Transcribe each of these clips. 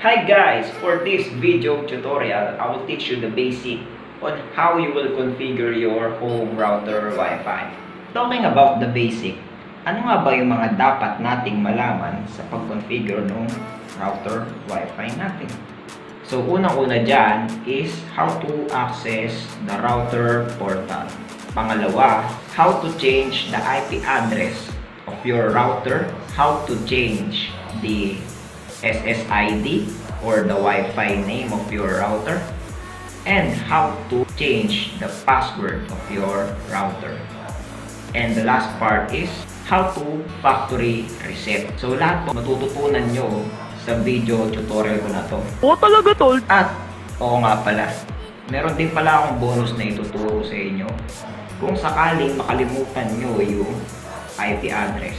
Hi guys! For this video tutorial, I will teach you the basic on how you will configure your home router Wi-Fi. Talking about the basic, ano nga ba yung mga dapat nating malaman sa pag-configure ng router Wi-Fi natin? So, unang-una dyan is how to access the router portal. Pangalawa, how to change the IP address of your router, how to change the SSID or the Wi-Fi name of your router, and how to change the password of your router. And the last part is how to factory reset. So lahat po matututunan nyo sa video tutorial ko na to. Oo talaga, tol. At, oo nga pala, meron din pala akong bonus na ituturo sa inyo. Kung sakaling makalimutan nyo yung IP address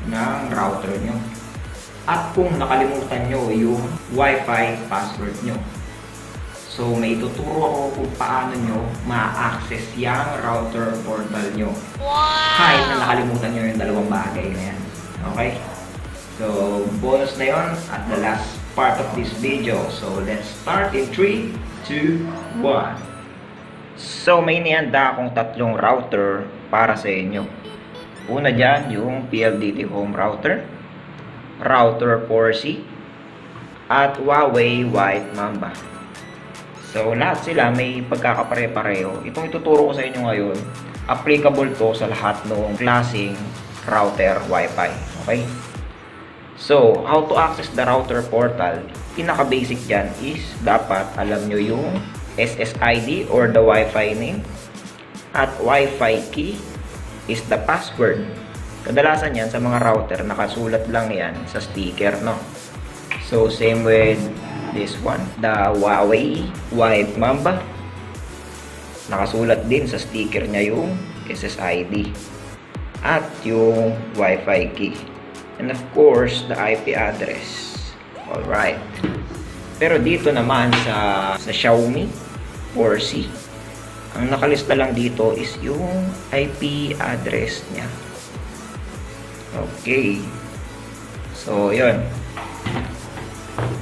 ng router nyo. At kung nakalimutan nyo yung Wi-Fi password nyo. So, may ituturo ako kung paano nyo ma-access yung router portal nyo. Kahit na nakalimutan nyo yung dalawang bagay na yan. Okay? So, bonus na yon at the last part of this video. So, let's start in 3, 2, 1. So, may nihanda akong tatlong router para sa inyo. Una dyan, yung PLDT Home Router, Router 4C, at Huawei White Mamba. So, lahat sila may pagkakapare-pareho. Itong ituturo ko sa inyo ngayon, applicable to sa lahat ng klaseng router Wi-Fi. Okay? So, how to access the router portal? Pinaka-basic dyan is dapat alam nyo yung SSID or the Wi-Fi name, at Wi-Fi key is the password. Kadalasan yan sa mga router, nakasulat lang yan sa sticker, no? So, same with this one, the Huawei White Mamba. Nakasulat din sa sticker niya yung SSID at yung Wi-Fi key. And of course, the IP address. Alright. Pero dito naman sa Xiaomi 4C, ang nakalista lang dito is yung IP address niya. Okay. So, yun.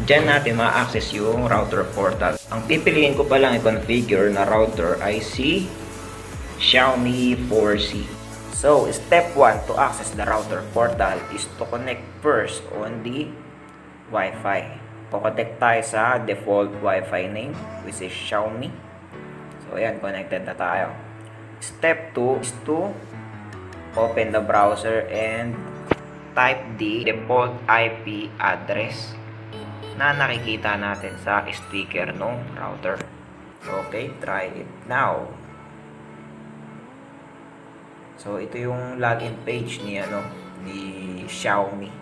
Diyan natin ma-access yung router portal. Ang pipiliin ko palang i-configure na router ay si Xiaomi 4C. So, step 1 to access the router portal is to connect first on the Wi-Fi. Connect tayo sa default Wi-Fi name, which is Xiaomi. So, ayan, connected na tayo. Step 2 is to open the browser and type the default IP address na nakikita natin sa sticker ng router. Okay, try it now. So, ito yung login page ni Xiaomi.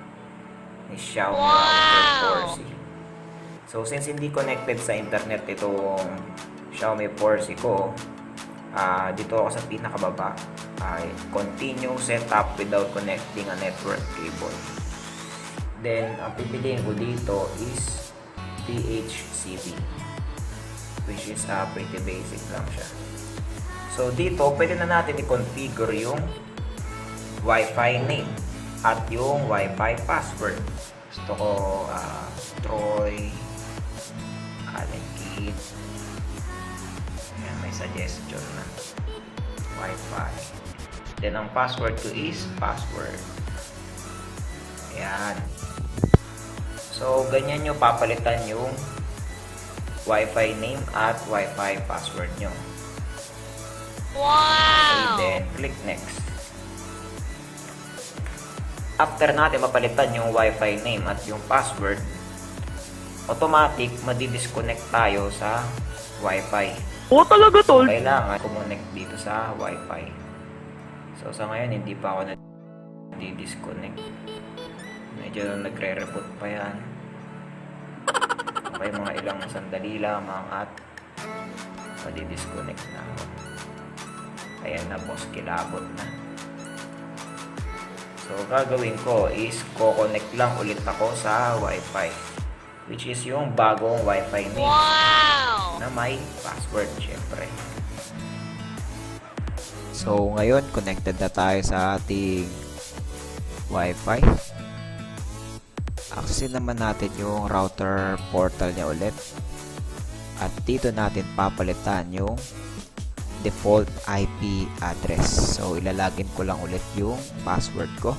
Ni Xiaomi router 4C. So, since hindi connected sa internet itong Xiaomi 4C ko, dito ako sa pinakababa ay continue setup without connecting a network cable. Then, ang pipiliin ko dito is DHCP, which is pretty basic lang siya. So, dito, pwede na natin i-configure yung Wi-Fi name at yung Wi-Fi password. Gusto ko Troy, Alekit. Ayan, may suggestion na Wi-Fi. Then, ang password ko is password. Ayan. So, ganyan nyo papalitan yung Wi-Fi name at Wi-Fi password nyo. Wow! Okay, then, click next. After natin mapalitan yung Wi-Fi name at yung password, automatic madi-disconnect tayo sa Wi-Fi. Oo talaga, tol. Kailangan kumonect dito sa Wi-Fi. So, sa ngayon, hindi pa ako na-disconnect. Medyo nagre-reboot pa yan. Okay, mga ilang sandali lamang at madi-disconnect na ako. Ayan na, boss, kilabot na. So, gagawin ko is ko-connect lang ulit ako sa Wi-Fi, which is yung bagong Wi-Fi name. Wow! Na may password, syempre. So, ngayon, connected na tayo sa ating Wi-Fi. accessin naman natin yung router portal niya ulit. At dito natin papalitan yung default IP address. So, ilalagin ko lang ulit yung password ko,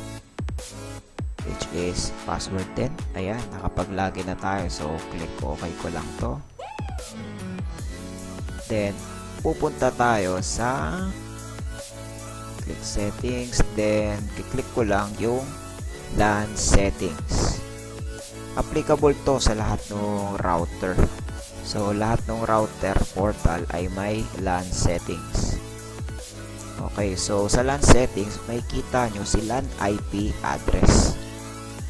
which is password din. Ayan, nakapag-login na tayo. So, click OK ko lang to. Then, pupunta tayo sa click settings. Then, click ko lang yung LAN settings. Applicable to sa lahat ng router. So, lahat ng router portal ay may LAN settings. Okay, so sa LAN settings, may kita nyo si LAN IP address.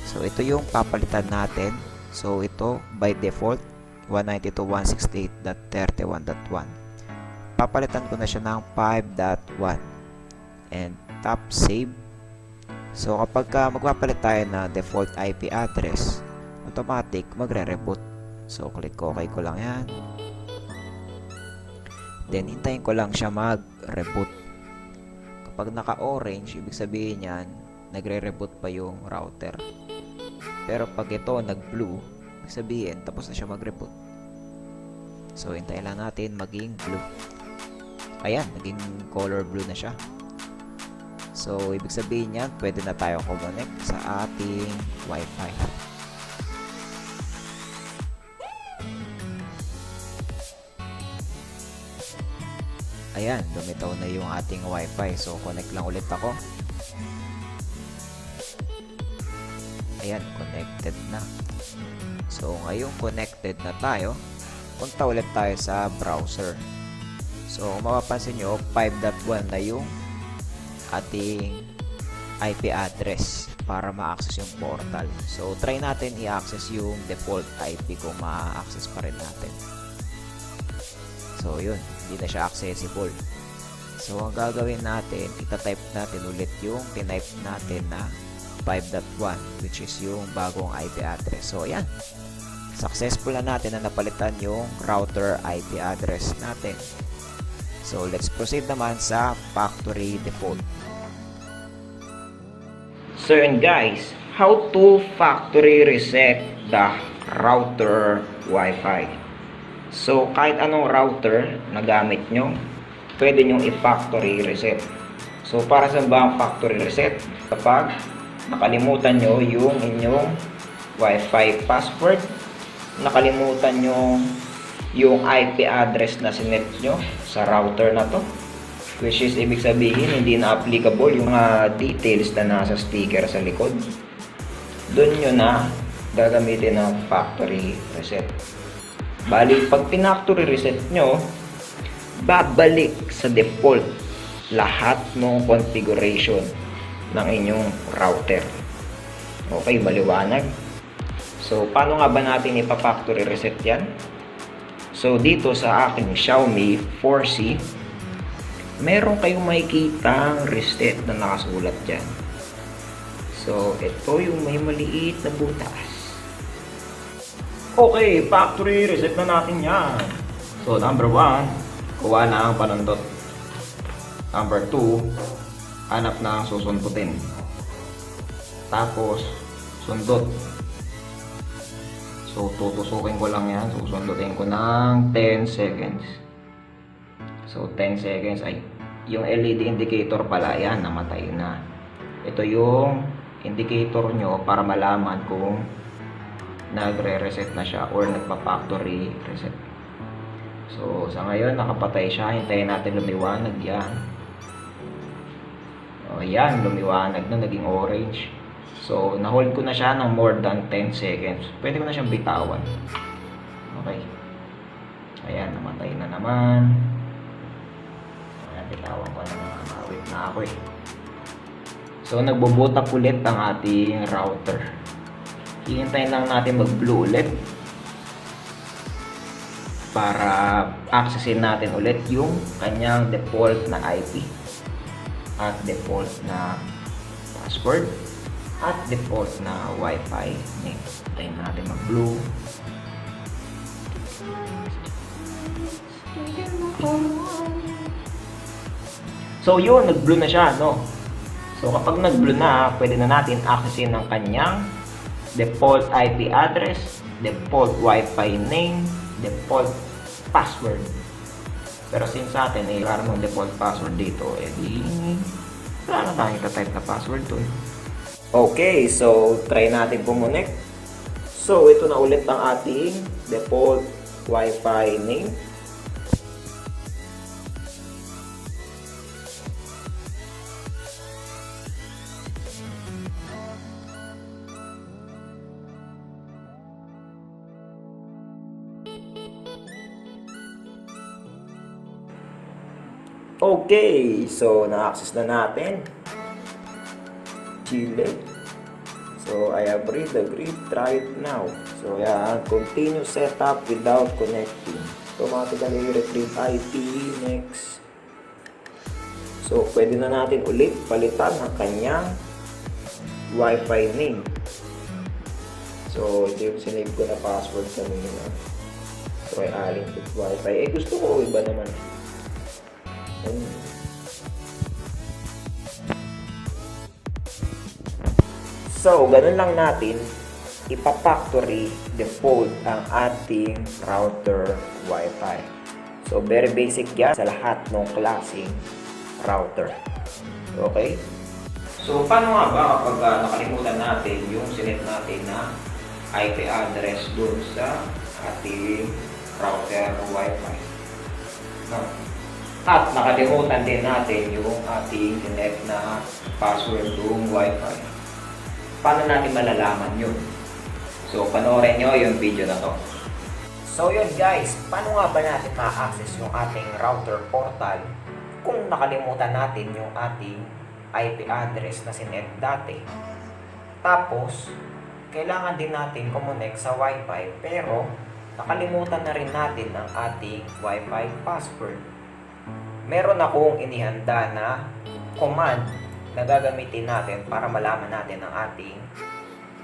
So, ito yung papalitan natin. So, ito by default 192.168.31.1. Papalitan ko na siya ng 5.1 and tap save. So, kapag magpapalit tayo na default IP address, automatic magre-reboot. So, click OK ko lang yan. Then, hintayin ko lang siya mag-reboot. Kapag naka-orange, ibig sabihin yan, nagre-reboot pa yung router. Pero pag ito nag-blue, ibig sabihin, tapos na siya mag-reboot. So, hintayin lang natin maging blue. Ayan, naging color blue na siya. So, ibig sabihin yan, pwede na tayo connect sa ating Wi-Fi. Ayan, lumitaw na yung ating Wi-Fi. So, connect lang ulit ako. Ayan, connected na. So, ngayong connected na tayo, punta ulit tayo sa browser. So, mapapansin nyo, 5.1 na yung ating IP address para ma-access yung portal. So, try natin i-access yung default IP kung ma-access pa rin natin. So, yun. Hindi na siya accessible. So, ang gagawin natin, itatype natin ulit yung tinype natin na 5.1, which is yung bagong IP address. So, ayan. Successful na natin na napalitan yung router IP address natin. So, let's proceed naman sa factory default. So yun guys, how to factory reset the router Wi-Fi. So kahit anong router na gamit nyo, pwede nyo i-factory reset. So para sa ba ang factory reset? Kapag nakalimutan nyo yung inyong Wi-Fi password, nakalimutan nyo yung IP address na sinet nyo sa router na to, which is ibig sabihin hindi na applicable yung mga details na nasa sticker sa likod, doon nyo na gagamitin ng factory reset. Bali, pag pinactory reset nyo, babalik sa default lahat ng configuration ng inyong router. Okay, maliwanag? So, paano nga ba natin ipa-factory reset yan? So, dito sa aking Xiaomi 4C, meron kayong makikitang reset na nakasulat dyan. So, ito yung may maliit na butas. Okay, factory reset na natin yan. So, number 1, kuha na ang panundot. Number 2, hanap na ang susundutin. Tapos, sundot. So, tutusukin ko lang yan. Susundutin ko ng 10 seconds. So, 10 seconds ay yung LED indicator pala yan, namatay na. Ito yung indicator nyo para malaman kung nagre-reset na siya or nagpa-factory reset. So, sa ngayon, nakapatay siya. Hintayin natin lumiwanag yan. O, yan, lumiwanag na, naging orange. So, na-hold ko na siya ng more than 10 seconds. Pwede ko na siyang bitawan. Okay. Ayan, namatay na naman. Ayan, bitawan ko na naman. Awit na ako eh. So, nagbo-boot up ulit ang ating router. Hihintayin lang natin mag-blue ulit para accessin natin ulit yung kanyang default na IP at default na password at default na Wi-Fi name. Hintayin natin mag-blue. So yun, nag-blue na siya, no? So kapag nag-blue na, pwede na natin accessin ang kanyang default IP address, default Wi-Fi name, default password. Pero since sa atin ay wala namang default password dito, edi wala na tayong type na password dun. Okay, so try natin pumonek. So ito na ulit ang ating default Wi-Fi name. Okay, so na-access na natin. Chile. So I have agreed, try it now. So yan, continue setup without connecting. Automatically retrieve IP, next. So pwede na natin ulit palitan ang kanyang Wi-Fi name. So ito yung sinave ko na password kanina. So I adding to Wi-Fi. Eh gusto ko iba naman. So, ganun lang natin ipa-factory default ang ating router Wi-Fi. So, very basic yan sa lahat ng klaseng router. Okay? So, paano nga ba kapag nakalimutan natin yung sinet natin na IP address dun sa ating router Wi-Fi? No? At nakalimutan din natin yung ating connect na password ng Wi-Fi. Paano natin malalaman yun? So, panoorin nyo yung video na to. So, yun guys. Paano nga ba natin ma-access yung ating router portal kung nakalimutan natin yung ating IP address na sinet dati? Tapos, kailangan din natin kumonek sa Wi-Fi pero nakalimutan na rin natin ang ating Wi-Fi password. Meron akong inihanda na command na gagamitin natin para malaman natin ang ating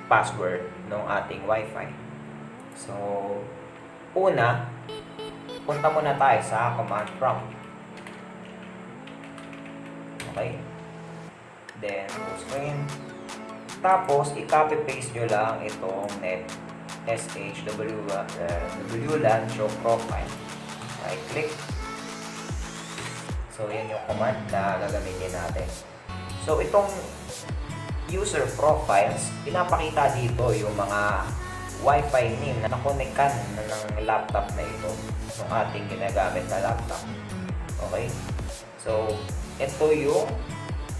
password ng ating Wi-Fi. So, una, punta muna tayo sa command prompt. Okay? Then, full screen. Tapos, i-copy paste nyo lang itong net WLAN show profile. Right click. So, yan yung command na gagamitin natin. So, itong user profiles, pinapakita dito yung mga Wi-Fi name na nakonektan ng laptop na ito, ng ating ginagamit na laptop. Okay? So, ito yung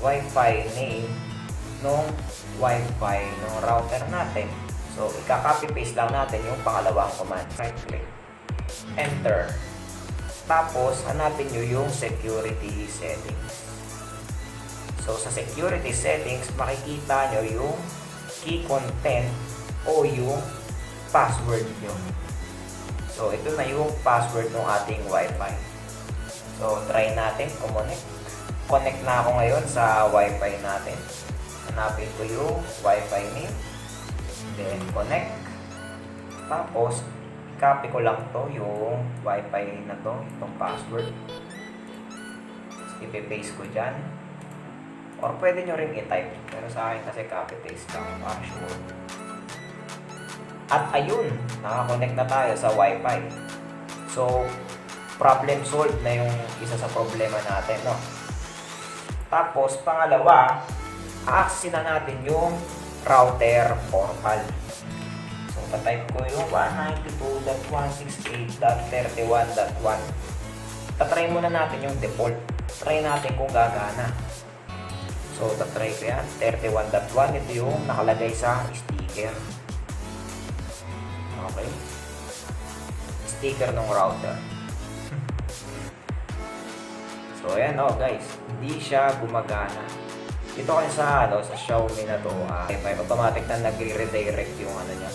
Wi-Fi name ng Wi-Fi ng router natin. So, ika-copy-paste lang natin yung pangalawang command. Right-click. Enter. Tapos, hanapin nyo yung security settings. So, sa security settings, makikita nyo yung key content o yung password nyo. So, ito na yung password ng ating Wi-Fi. So, try natin kumonek. Connect na ako ngayon sa Wi-Fi natin. Hanapin ko yung Wi-Fi name. Then, connect. Tapos, copy ko lang to yung Wi-Fi na to, itong password. Ipe-paste ko dyan. Or pwede nyo rin i-type. Pero sa akin kasi copy-paste lang para sure. At ayun, nakakonect na tayo sa Wi-Fi. So, problem solved na yung isa sa problema natin, no? Tapos, pangalawa, a-access na natin yung router portal. So, tatype ko yung 192.168.31.1. Tatry muna natin yung default. Try natin kung gagana. So, tatry ko yan. 31.1. Ito yung nakalagay sa sticker. Okay. Sticker ng router. So, ayan guys. Hindi siya gumagana. Ito kasi sa Xiaomi na to, automatic na nagre-redirect yung niya.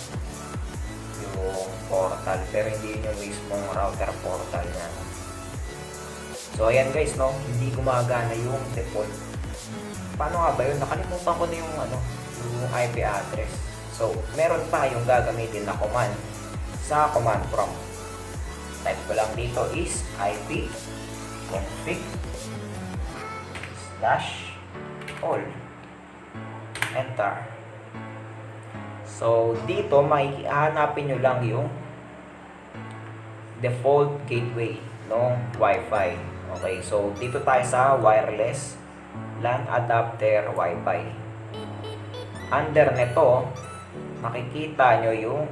Yung portal. Pero hindi yung mismong router portal niya. So, ayan guys, hindi gumagana yung default. Paano nga ba yun? Nakalimutan ko na yung yung IP address. So, meron pa yung gagamitin na command sa command prompt. Type ko lang dito is IP config /all. Enter. So, dito, hanapin nyo lang yung default gateway ng Wi-Fi. Okay, so dito tayo sa wireless LAN adapter Wi-Fi. Under nito, makikita nyo yung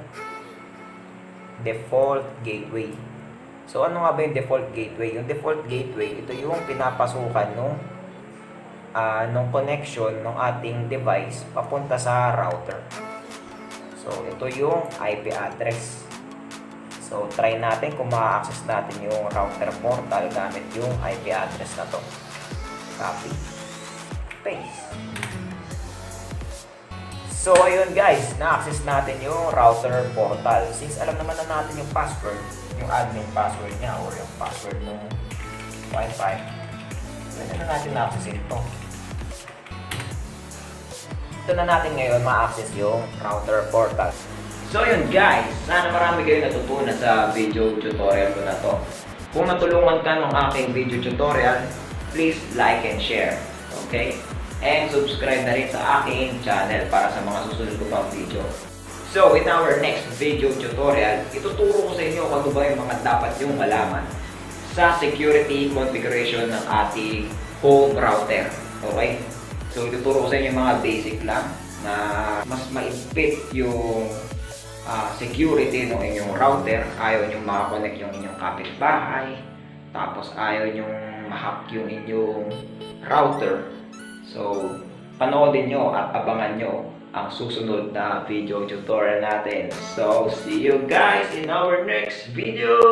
default gateway. So, ano nga ba yung default gateway? Yung default gateway, ito yung pinapasukan nung connection ng ating device papunta sa router. So, ito yung IP address. So, try natin kung ma-access natin yung router portal gamit yung IP address na to. Copy. Paste. So, ayun guys, na-access natin yung router portal. Since alam naman na natin yung password, yung admin password niya or yung password ng Wi-Fi, pwede na natin na-access ito. Ito na natin ngayon ma-access yung router portal. So yun guys, sana marami kayo natutunan sa video tutorial ko na to. Kung natulungan ka ng aking video tutorial, please like and share. Okay? And subscribe na rin sa aking channel para sa mga susunod ko pang video. So in our next video tutorial, ituturo ko sa inyo kung ano ba yung mga dapat yung malaman sa security configuration ng ating home router. Okay? So ituturo ko sa inyo yung mga basic lang na mas maigpit yung security ng inyong router. Ayaw nyo makakonect yung inyong kapitbahay, tapos ayaw nyo mahack yung inyong router. So panoodin nyo at abangan nyo ang susunod na video tutorial natin. So see you guys in our next video.